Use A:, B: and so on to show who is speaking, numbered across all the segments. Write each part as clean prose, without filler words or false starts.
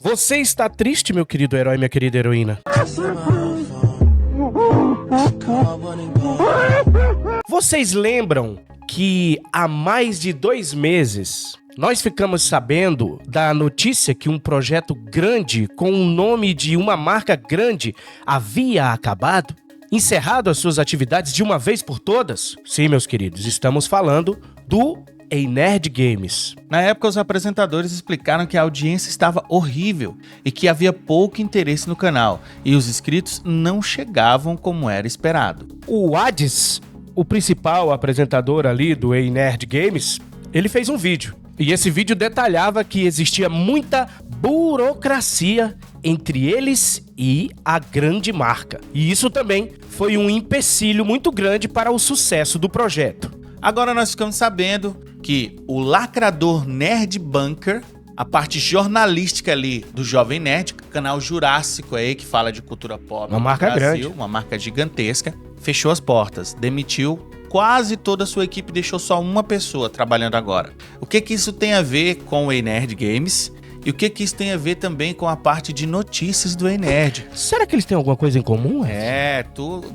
A: Você está triste, meu querido herói, minha querida heroína? Vocês lembram que há mais de 2 meses nós ficamos sabendo da notícia que um projeto grande com o nome de uma marca grande havia acabado? Encerrado as suas atividades de uma vez por todas? Sim, meus queridos, estamos falando do Nerd Games.
B: Na época, os apresentadores explicaram que a audiência estava horrível e que havia pouco interesse no canal, e os inscritos não chegavam como era esperado.
A: O Hades, o principal apresentador ali do Nerd Games, ele fez um vídeo. E esse vídeo detalhava que existia muita burocracia entre eles e a grande marca. E isso também foi um empecilho muito grande para o sucesso do projeto.
B: Agora nós ficamos sabendo que o lacrador Nerd Bunker, a parte jornalística ali do Jovem Nerd, canal Jurássico aí que fala de cultura pop
A: uma marca
B: no Brasil,
A: grande,
B: uma marca gigantesca, fechou as portas, demitiu quase toda a sua equipe, deixou só uma pessoa trabalhando agora. O que isso tem a ver com o Nerd Games? E o que isso tem a ver também com a parte de notícias do Nerd?
A: Será que eles têm alguma coisa em comum?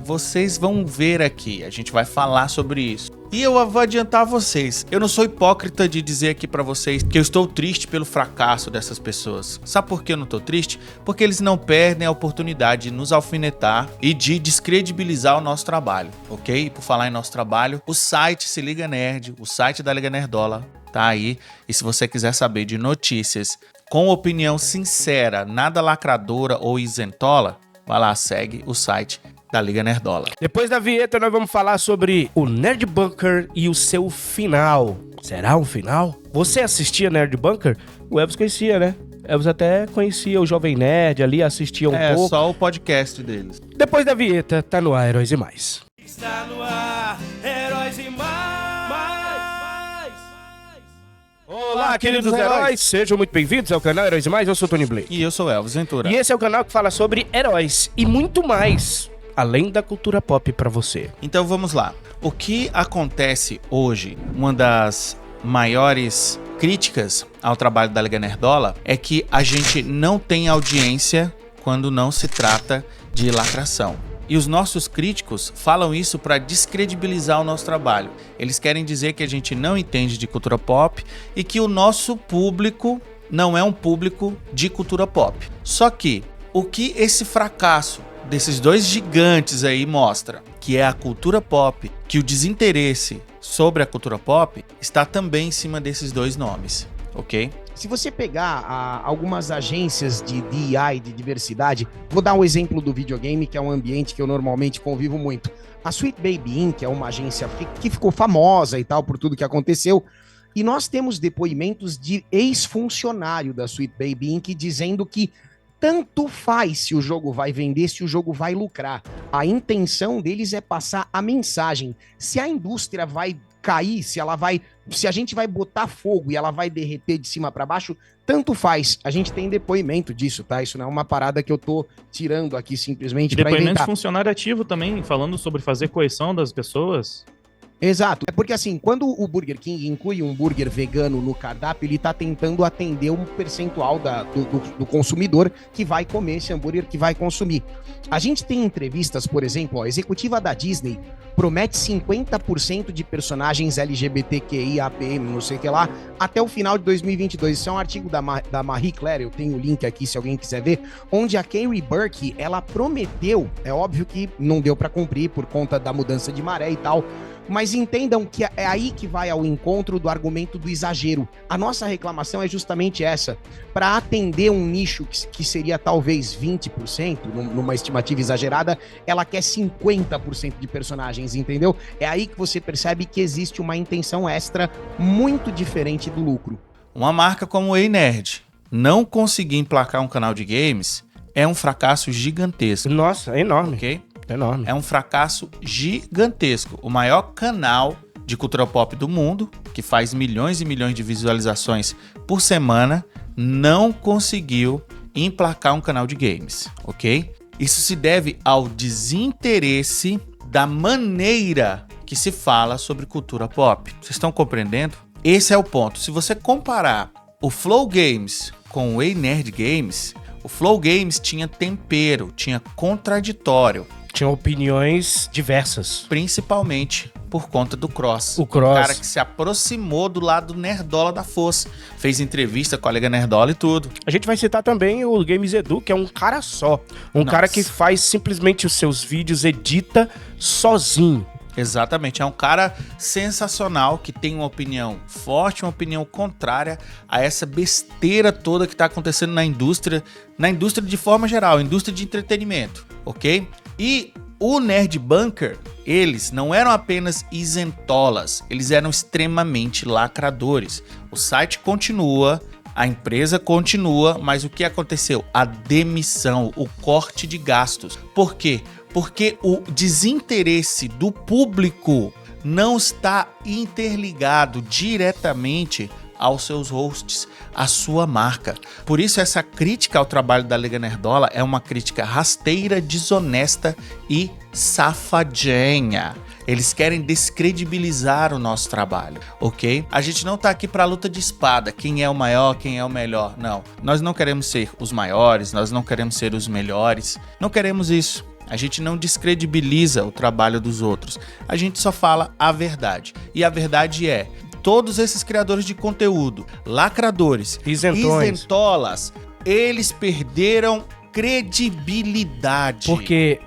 B: Vocês vão ver aqui, a gente vai falar sobre isso. E eu vou adiantar a vocês, eu não sou hipócrita de dizer aqui pra vocês que eu estou triste pelo fracasso dessas pessoas. Sabe por que eu não tô triste? Porque eles não perdem a oportunidade de nos alfinetar e de descredibilizar o nosso trabalho, ok? E por falar em nosso trabalho, o site Se Liga Nerd, o site da Liga Nerdola, tá aí. E se você quiser saber de notícias com opinião sincera, nada lacradora ou isentola, vai lá, segue o site da Liga Nerdola.
A: Depois da vinheta nós vamos falar sobre o Nerd Bunker e o seu final. Será um final? Você assistia Nerd Bunker? O Elvis conhecia, né? Elvis até conhecia o Jovem Nerd ali, assistia um pouco.
B: É, só o podcast deles.
A: Depois da vinheta, tá no ar Heróis e Mais.
C: Está no ar, Heróis e Mais.
A: Olá, queridos heróis, sejam muito bem-vindos ao canal Heróis e Mais, eu sou o Tony Blake.
B: E eu sou o Elvis Ventura.
A: E esse é o canal que fala sobre heróis e muito mais, além da cultura pop pra você.
B: Então vamos lá. O que acontece hoje, uma das maiores críticas ao trabalho da Liga Nerdola é que a gente não tem audiência quando não se trata de lacração. E os nossos críticos falam isso para descredibilizar o nosso trabalho. Eles querem dizer que a gente não entende de cultura pop e que o nosso público não é um público de cultura pop. Só que o que esse fracasso desses dois gigantes aí mostra, que é a cultura pop, que o desinteresse sobre a cultura pop está também em cima desses dois nomes, ok?
D: Se você pegar algumas agências de DEI, de diversidade, vou dar um exemplo do videogame, que é um ambiente que eu normalmente convivo muito. A Sweet Baby Inc. é uma agência que ficou famosa e tal por tudo que aconteceu, e nós temos depoimentos de ex-funcionário da Sweet Baby Inc. dizendo que tanto faz se o jogo vai vender, se o jogo vai lucrar. A intenção deles é passar a mensagem. Se a indústria vai cair, se a gente vai botar fogo e ela vai derreter de cima para baixo, tanto faz. A gente tem depoimento disso, tá? Isso não é uma parada que eu tô tirando aqui simplesmente para inventar.
E: Depoimento de funcionário ativo também, falando sobre fazer coerção das pessoas.
D: Exato, é porque assim, quando o Burger King inclui um hambúrguer vegano no cardápio, ele tá tentando atender um percentual do consumidor que vai comer esse hambúrguer, que vai consumir. A gente tem entrevistas, por exemplo, a executiva da Disney promete 50% de personagens LGBTQI, APM, não sei o que lá, até o final de 2022. Isso é um artigo da Marie Claire, eu tenho o link aqui se alguém quiser ver, onde a Carrie Burke, ela prometeu, é óbvio que não deu pra cumprir por conta da mudança de maré e tal, mas entendam que é aí que vai ao encontro do argumento do exagero. A nossa reclamação é justamente essa. Para atender um nicho que seria talvez 20%, numa estimativa exagerada, ela quer 50% de personagens, entendeu? É aí que você percebe que existe uma intenção extra muito diferente do lucro.
B: Uma marca como o Nerd não conseguir emplacar um canal de games é um fracasso gigantesco.
A: Nossa, é enorme.
B: Ok?
A: Enorme.
B: É um fracasso gigantesco. O maior canal de cultura pop do mundo, que faz milhões e milhões de visualizações por semana, não conseguiu emplacar um canal de games, ok? Isso se deve ao desinteresse da maneira que se fala sobre cultura pop. Vocês estão compreendendo? Esse é o ponto. Se você comparar o Flow Games com o Ei Nerd Games, o Flow Games tinha tempero, tinha contraditório.
A: Tinha opiniões diversas.
B: Principalmente por conta do Cross.
A: O Cross.
B: cara que se aproximou do lado nerdola da força. Fez entrevista com a Liga Nerdola e tudo.
A: A gente vai citar também o Games Edu, que é um cara só. Um
B: Nossa.
A: cara que faz simplesmente os seus vídeos, edita sozinho.
B: Exatamente, é um cara sensacional que tem uma opinião forte, uma opinião contrária a essa besteira toda que está acontecendo na indústria de forma geral, indústria de entretenimento, ok? E o Nerd Bunker, eles não eram apenas isentolas, eles eram extremamente lacradores. O site continua, a empresa continua, mas o que aconteceu? A demissão, o corte de gastos. Por quê? Porque o desinteresse do público não está interligado diretamente aos seus hosts, à sua marca. Por isso essa crítica ao trabalho da Liga Nerdola é uma crítica rasteira, desonesta e safadinha. Eles querem descredibilizar o nosso trabalho, ok? A gente não tá aqui pra luta de espada, quem é o maior, quem é o melhor, não. Nós não queremos ser os maiores, nós não queremos ser os melhores, não queremos isso. A gente não descredibiliza o trabalho dos outros, a gente só fala a verdade. E a verdade é, todos esses criadores de conteúdo, lacradores, isentolas, eles perderam credibilidade.
A: Porque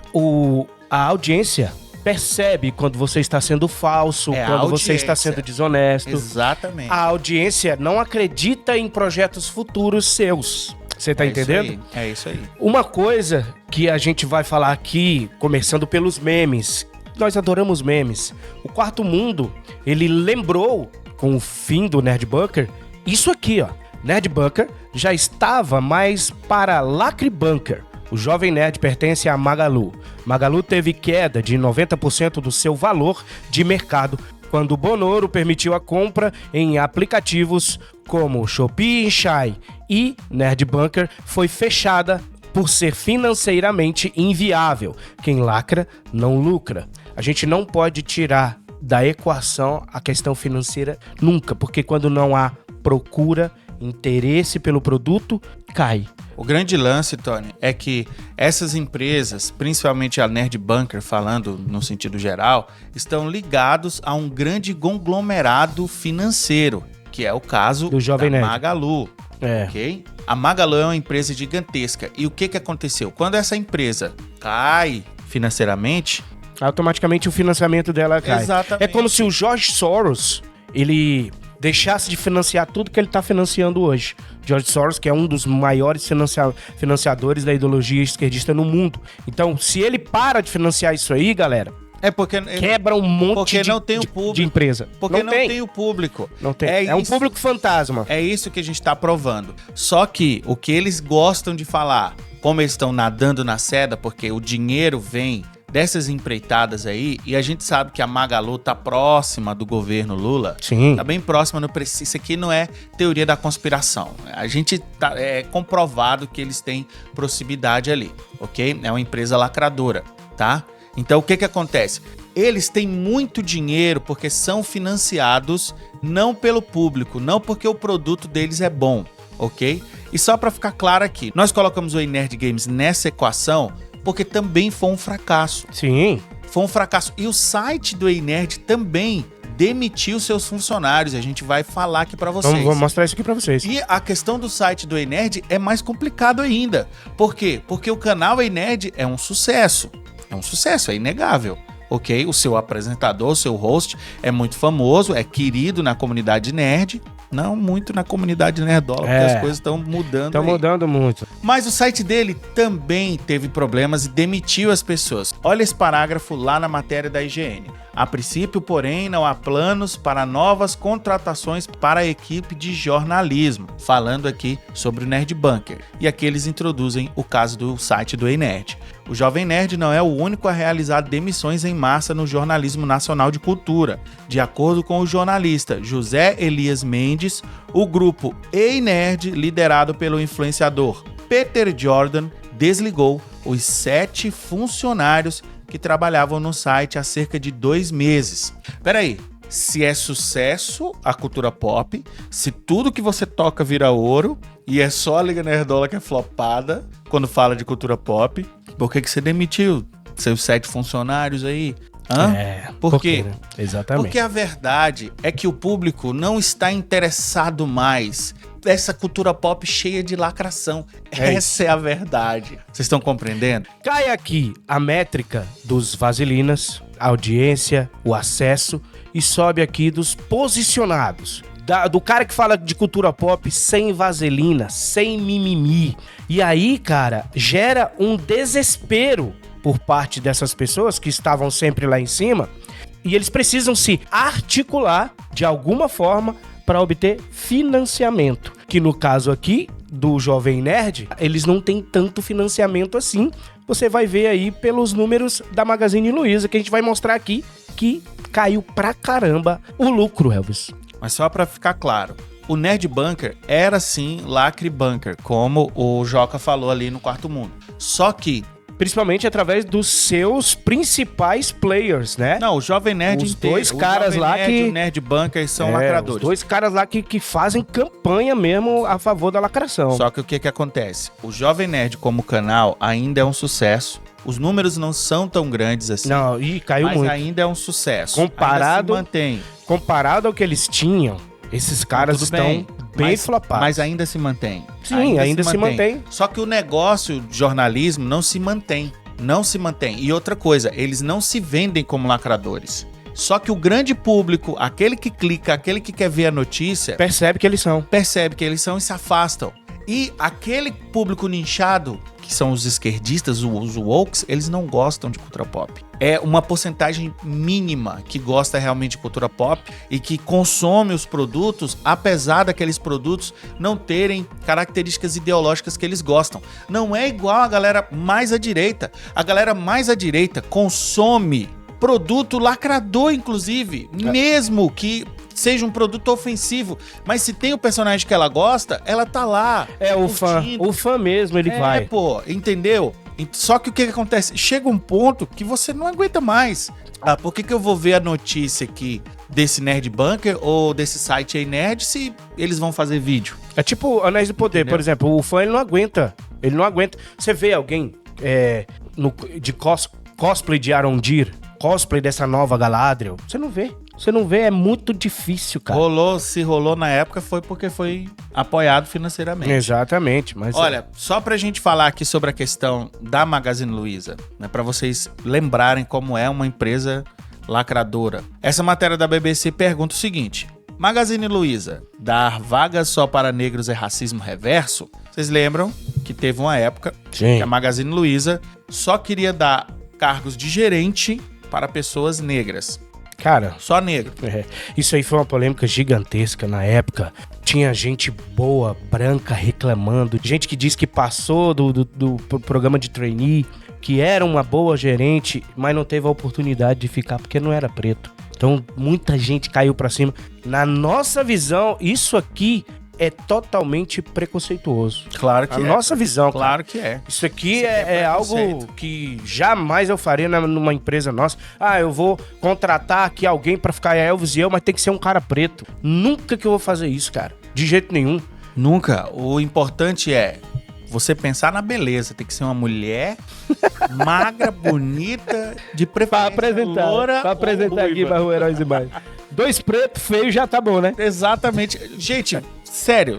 A: a audiência percebe quando você está sendo falso, quando você está sendo desonesto.
B: Exatamente.
A: A audiência não acredita em projetos futuros seus. Você tá entendendo?
B: É isso aí.
A: Uma coisa que a gente vai falar aqui, começando pelos memes. Nós adoramos memes. O Quarto Mundo, ele lembrou, com o fim do Nerd Bunker, isso aqui, ó. Nerd Bunker já estava mais para Lacre Bunker. O Jovem Nerd pertence a Magalu. Magalu teve queda de 90% do seu valor de mercado quando o Bonoro permitiu a compra em aplicativos como Shopee e Shai, e Nerd Bunker foi fechada por ser financeiramente inviável. Quem lacra, não lucra. A gente não pode tirar da equação a questão financeira nunca, porque quando não há procura, interesse pelo produto, cai.
B: O grande lance, Tony, é que essas empresas, principalmente a Nerd Bunker, falando no sentido geral, estão ligados a um grande conglomerado financeiro, que é o caso
A: do Jovem Nerd.
B: Magalu. Ok? A Magalu é uma empresa gigantesca. E o que aconteceu? Quando essa empresa cai financeiramente,
A: automaticamente o financiamento dela cai.
B: Exatamente.
A: É como se o George Soros, ele deixasse de financiar tudo que ele está financiando hoje. George Soros, que é um dos maiores financiadores da ideologia esquerdista no mundo. Então, se ele para de financiar isso aí, galera, quebra um monte de empresa.
B: Porque não tem o público.
A: Não tem. É um público fantasma.
B: É isso que a gente está provando. Só que o que eles gostam de falar, como eles estão nadando na seda, porque o dinheiro vem dessas empreitadas aí, e a gente sabe que a Magalu tá próxima do governo Lula.
A: Sim.
B: Tá bem próxima, não precisa. Isso aqui não é teoria da conspiração. A gente é comprovado que eles têm proximidade ali, ok? É uma empresa lacradora, tá? Então o que acontece? Eles têm muito dinheiro porque são financiados não pelo público, não porque o produto deles é bom, ok? E só para ficar claro aqui, nós colocamos o Ei Nerd Games nessa equação porque também foi um fracasso.
A: Sim.
B: Foi um fracasso. E o site do Ei Nerd também demitiu seus funcionários. A gente vai falar aqui pra vocês.
A: Vamos mostrar isso aqui pra vocês.
B: E a questão do site do Ei Nerd é mais complicado ainda. Por quê? Porque o canal Ei Nerd é um sucesso. É um sucesso, é inegável. Ok? O seu apresentador, o seu host é muito famoso, é querido na comunidade nerd. Não muito na comunidade nerdola, porque as coisas estão mudando.
A: Estão mudando muito.
B: Mas o site dele também teve problemas e demitiu as pessoas. Olha esse parágrafo lá na matéria da IGN. A princípio, porém, não há planos para novas contratações para a equipe de jornalismo. Falando aqui sobre o Nerd Bunker. E aqui eles introduzem o caso do site do Ei Nerd. O Jovem Nerd não é o único a realizar demissões em massa no jornalismo nacional de cultura. De acordo com o jornalista José Elias Mendes, o grupo Ei Nerd, liderado pelo influenciador Peter Jordan, desligou os 7 funcionários que trabalhavam no site há cerca de 2 meses. Peraí, se é sucesso a cultura pop, se tudo que você toca vira ouro, e é só a Liga Nerdola que é flopada quando fala de cultura pop. Por que você demitiu seus 7 funcionários aí? Hã? Por quê?
A: Né? Exatamente.
B: Porque a verdade é que o público não está interessado mais nessa cultura pop cheia de lacração. Essa é a verdade. Vocês estão compreendendo?
A: Cai aqui a métrica dos vaselinas, a audiência, o acesso, e sobe aqui dos posicionados. Do cara que fala de cultura pop sem vaselina, sem mimimi. E aí, cara, gera um desespero por parte dessas pessoas que estavam sempre lá em cima, e eles precisam se articular de alguma forma para obter financiamento, que no caso aqui do Jovem Nerd, eles não têm tanto financiamento assim. Você vai ver aí pelos números da Magazine Luiza, que a gente vai mostrar aqui, que caiu pra caramba o lucro, Elvis.
B: Mas só pra ficar claro, o Nerd Bunker era sim lacre bunker, como o Joca falou ali no Quarto Mundo. Só que
A: principalmente através dos seus principais players, né?
B: não, o Jovem Nerd
A: Os
B: inteiro,
A: dois caras
B: o Jovem
A: lá
B: Nerd,
A: que-
B: o Nerd Bunker são
A: Os
B: lacradores.
A: dois caras lá que fazem campanha mesmo a favor da lacração.
B: Só que o que acontece? O Jovem Nerd como canal ainda é um sucesso. Os números não são tão grandes assim.
A: Não, e caiu
B: mas
A: muito.
B: ainda é um sucesso.
A: Comparado-
B: Ainda se mantém.
A: Comparado ao que eles tinham, esses caras
B: Tudo
A: estão bem
B: mas,
A: flopados.
B: Mas ainda se mantém.
A: Sim, ainda se mantém.
B: Só que o negócio de jornalismo não se mantém. Não se mantém. E outra coisa, eles não se vendem como lacradores. Só que o grande público, aquele que clica, aquele que quer ver a notícia,
A: Percebe que eles são.
B: percebe que eles são e se afastam. E aquele público nichado, que são os esquerdistas, os wokes, eles não gostam de cultura pop. É uma porcentagem mínima que gosta realmente de cultura pop e que consome os produtos, apesar daqueles produtos não terem características ideológicas que eles gostam. Não é igual a galera mais à direita. A galera mais à direita consome produto lacrador, inclusive, mesmo que seja um produto ofensivo, mas se tem o personagem que ela gosta, ela tá lá.
A: É o fã.
B: curtindo.
A: O fã mesmo, ele vai.
B: Pô, entendeu? Só que o que acontece? Chega um ponto que você não aguenta mais. Ah, por que eu vou ver a notícia aqui desse Nerd Bunker ou desse site aí Nerd se eles vão fazer vídeo?
A: É tipo Anéis do Poder,
B: Entendeu?
A: por exemplo. O fã, ele não aguenta. Ele não aguenta. Você vê alguém de cosplay de Arondir, cosplay dessa nova Galadriel, você não vê. Você não vê, é muito difícil, cara.
B: Se rolou na época foi porque foi apoiado financeiramente.
A: Exatamente, mas...
B: Olha, só pra gente falar aqui sobre a questão da Magazine Luiza, né, pra vocês lembrarem como é uma empresa lacradora. Essa matéria da BBC pergunta o seguinte: Magazine Luiza, dar vagas só para negros é racismo reverso? Vocês lembram que teve uma época
A: Sim.
B: que a Magazine Luiza só queria dar cargos de gerente para pessoas negras.
A: Cara,
B: Só negro.
A: isso aí foi uma polêmica gigantesca na época. Tinha gente boa, branca, reclamando. Gente que diz que passou do programa de trainee, que era uma boa gerente, mas não teve a oportunidade de ficar porque não era preto. Então, muita gente caiu pra cima. Na nossa visão, isso aqui é totalmente preconceituoso.
B: Claro que
A: A
B: é.
A: nossa visão, cara.
B: Claro que é.
A: Isso aqui
B: Isso aqui é
A: é algo
B: preconceito.
A: que jamais eu faria numa empresa nossa. Ah, eu vou contratar aqui alguém pra ficar Elvis e eu, mas tem que ser um cara preto. Nunca que eu vou fazer isso, cara. De jeito nenhum.
B: Nunca. O importante é você pensar na beleza. Tem que ser uma mulher magra, bonita, de preferência loura ou ruiva.
A: o Heróis e Mais. Dois pretos feios já tá bom, né?
B: Exatamente. Gente, sério,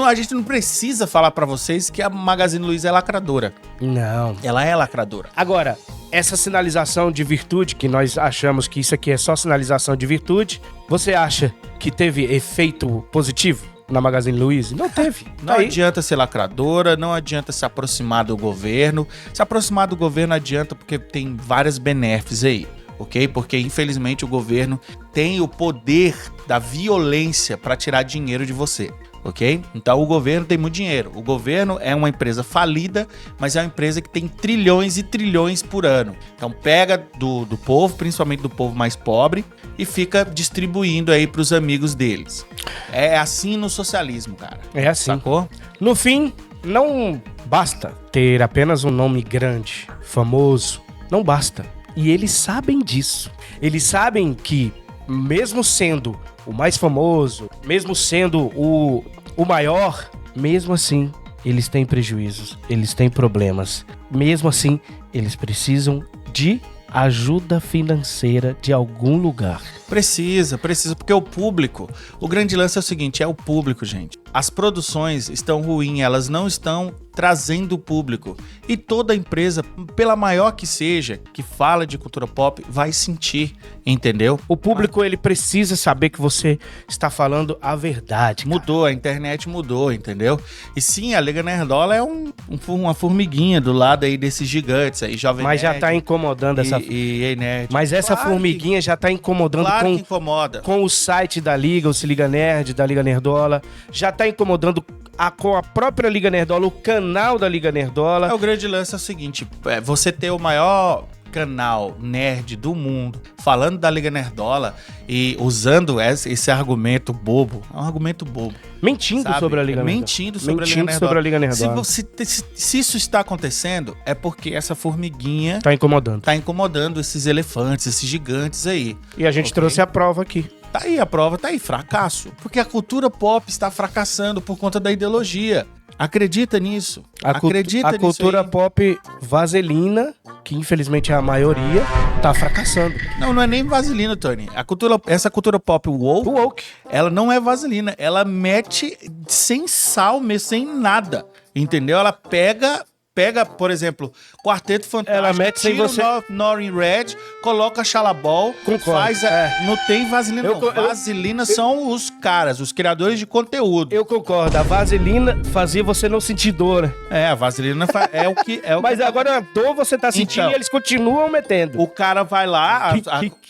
B: a gente não precisa falar pra vocês que a Magazine Luiza é lacradora.
A: Não.
B: Ela é lacradora.
A: Agora, essa sinalização de virtude, que nós achamos que isso aqui é só sinalização de virtude, você acha que teve efeito positivo na Magazine Luiza? Não teve.
B: Não
A: Aí,
B: adianta ser lacradora, não adianta se aproximar do governo. Se aproximar do governo adianta porque tem várias benéficas aí, ok? Porque infelizmente o governo tem o poder da violência para tirar dinheiro de você, ok? Então o governo tem muito dinheiro. O governo é uma empresa falida, mas é uma empresa que tem trilhões e trilhões por ano. Então pega do povo, principalmente do povo mais pobre, e fica distribuindo aí pros amigos deles. É assim no socialismo, cara.
A: é assim.
B: Sacou?
A: No fim, não basta ter apenas um nome grande, famoso. Não basta. E eles sabem disso. Eles sabem que mesmo sendo o mais famoso, mesmo sendo o maior, mesmo assim, eles têm prejuízos, eles têm problemas. Mesmo assim, eles precisam de ajuda financeira de algum lugar.
B: Precisa, porque o grande lance é o seguinte, é o público, gente. As produções estão ruins, elas não estão trazendo o público. E toda empresa, pela maior que seja, que fala de cultura pop, vai sentir, entendeu?
A: O público, ele precisa saber que você está falando a verdade. Cara.
B: Mudou, a internet mudou, entendeu? E sim, a Liga Nerdola é uma formiguinha do lado aí desses gigantes aí, Jovem
A: Mas
B: Nerd.
A: já tá incomodando essa...
B: E Nerd.
A: Mas essa
B: Claro
A: formiguinha já tá incomodando
B: Claro que incomoda.
A: com o site da Liga, o Se Liga Nerd, da Liga Nerdola. Já tá incomodando com a própria Liga Nerdola, o canal da Liga Nerdola.
B: O grande lance é o seguinte, você ter o maior canal nerd do mundo falando da Liga Nerdola e usando esse argumento bobo. É um argumento bobo.
A: Mentindo
B: sabe?
A: sobre a Liga Nerdola.
B: Mentindo sobre a Liga Nerdola.
A: Se
B: Se isso está acontecendo, é porque essa formiguinha
A: tá incomodando.
B: tá incomodando esses elefantes, esses gigantes aí.
A: E a gente trouxe a prova aqui.
B: Tá aí a prova, tá aí, fracasso. Porque a cultura pop está fracassando por conta da ideologia. Acredita nisso. Acredita
A: a
B: nisso
A: cultura
B: aí.
A: pop vaselina, que infelizmente é a maioria, tá fracassando.
B: Não é nem vaselina, Tony. Essa cultura pop woke, ela não é vaselina. Ela mete sem sal mesmo, sem nada. Entendeu? Ela pega, por exemplo, Quarteto Fantástico,
A: ela mete sem
B: tira
A: você...
B: o Nori Red, coloca Xalabol,
A: Concordo.
B: não tem vaselina não.
A: Eu-
B: Vaselina são os caras, os criadores de conteúdo.
A: Eu concordo, a vaselina fazia você não sentir dor.
B: A vaselina é o que...
A: Mas agora a dor você tá sentindo
B: Então,
A: e eles continuam metendo.
B: O cara vai lá,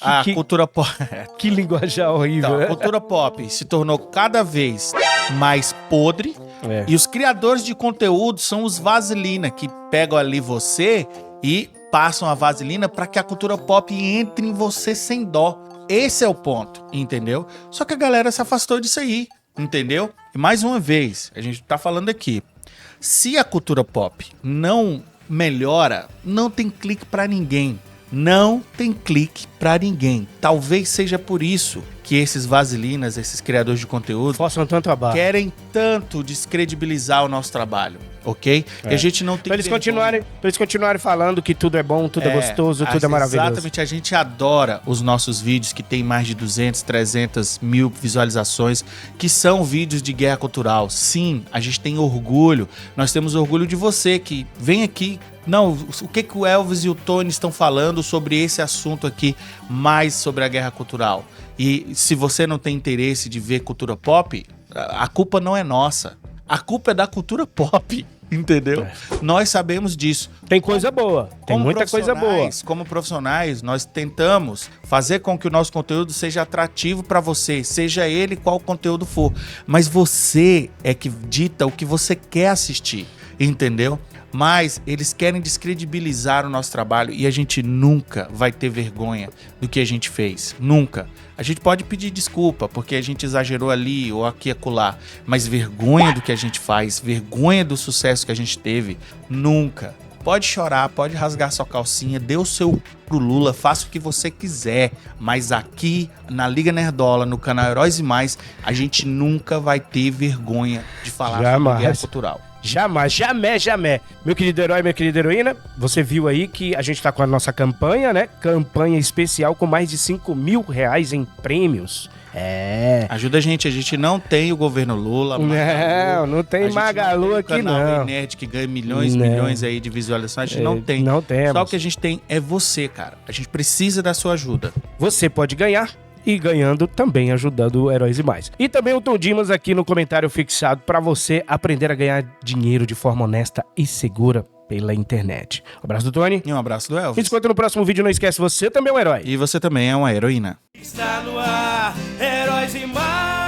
B: a
A: Que-
B: cultura pop...
A: Que linguajar horrível,
B: Então,
A: né?
B: a cultura pop se tornou cada vez mais podre.
A: É.
B: E os criadores de conteúdo são os vaselina, que pegam ali você e passam a vaselina para que a cultura pop entre em você sem dó. Esse é o ponto, entendeu? Só que a galera se afastou disso aí, entendeu? E mais uma vez, a gente tá falando aqui, se a cultura pop não melhora, não tem clique para ninguém. Não tem clique pra ninguém. Talvez seja por isso que esses vaselinas, esses criadores de conteúdo,
A: Forçam tanto a barra.
B: querem tanto descredibilizar o nosso trabalho, ok? E a gente não tem
A: Pra eles continuarem falando que tudo é bom, tudo é gostoso, tudo é maravilhoso.
B: Exatamente, a gente adora os nossos vídeos que tem mais de 200, 300 mil visualizações, que são vídeos de guerra cultural. Sim, a gente tem orgulho, nós temos orgulho de você que vem aqui. Não, o que o Elvis e o Tony estão falando sobre esse assunto aqui, mais sobre a guerra cultural. E se você não tem interesse de ver cultura pop, a culpa não é nossa. A culpa é da cultura pop, entendeu? Nós sabemos disso.
A: Tem coisa boa, tem
B: Como
A: muita coisa boa.
B: profissionais, Como profissionais, nós tentamos fazer com que o nosso conteúdo seja atrativo para você, seja ele qual conteúdo for. Mas você é que dita o que você quer assistir, entendeu? Mas eles querem descredibilizar o nosso trabalho e a gente nunca vai ter vergonha do que a gente fez. Nunca. A gente pode pedir desculpa porque a gente exagerou ali ou aqui e acolá, mas vergonha do que a gente faz, vergonha do sucesso que a gente teve, nunca. Pode chorar, pode rasgar sua calcinha, dê o seu pro Lula, faça o que você quiser, mas aqui na Liga Nerdola, no canal Heróis e Mais, a gente nunca vai ter vergonha de falar sobre guerra cultural.
A: Jamais. Meu querido herói, minha querida heroína, você viu aí que a gente tá com a nossa campanha, né? Campanha especial com mais de R$5.000 em prêmios.
B: Ajuda a gente não tem o governo Lula.
A: Não tem Magalu aqui,
B: não. O canal
A: não.
B: Nerd que ganha milhões aí de visualizações, a gente não tem.
A: Não temos.
B: Só o que a gente tem é você, cara. A gente precisa da sua ajuda.
A: Você pode ganhar e ganhando também ajudando o Heróis e Mais. E também o Tom Dimas aqui no comentário fixado para você aprender a ganhar dinheiro de forma honesta e segura pela internet. Um abraço do Tony.
B: E um abraço do
A: A gente
B: Elvis.
A: se encontra no próximo vídeo. Não esquece, você também é um herói.
B: E você também é uma heroína.
C: Está no ar, Heróis e Mais.